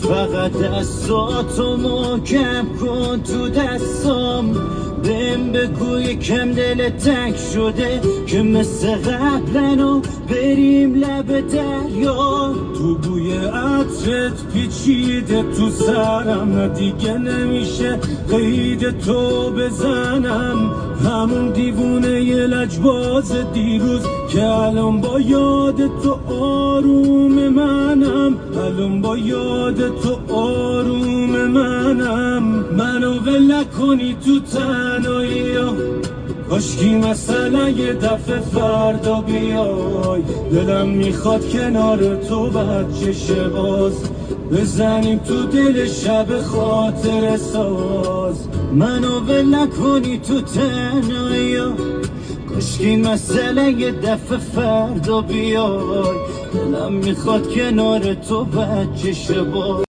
فقط دستاتو محکم کن تو دستام، بهم بگو یکم دل تنگ شده که مثل قبلنو بریم لب دریا. تو بوی عطرت پیچیده تو سرم، نه دیگه نمیشه قید تو بزنم. همون دیوونه ی لجباز دیروز که الان با یاد تو آروم منم، الان با یاد تو آروم منم. منو ول نکنی تو تنهایی، کاشکی مثلا یه دفعه فردا بیای. دلم میخواد کنار تو بچه باز بزنیم تو دل شب خاطر ساز. منو ول نکنی تو تنهایی، کاشکی مثلا یه دفعه فردا بیای. دلم میخواد کنار تو بچه باز.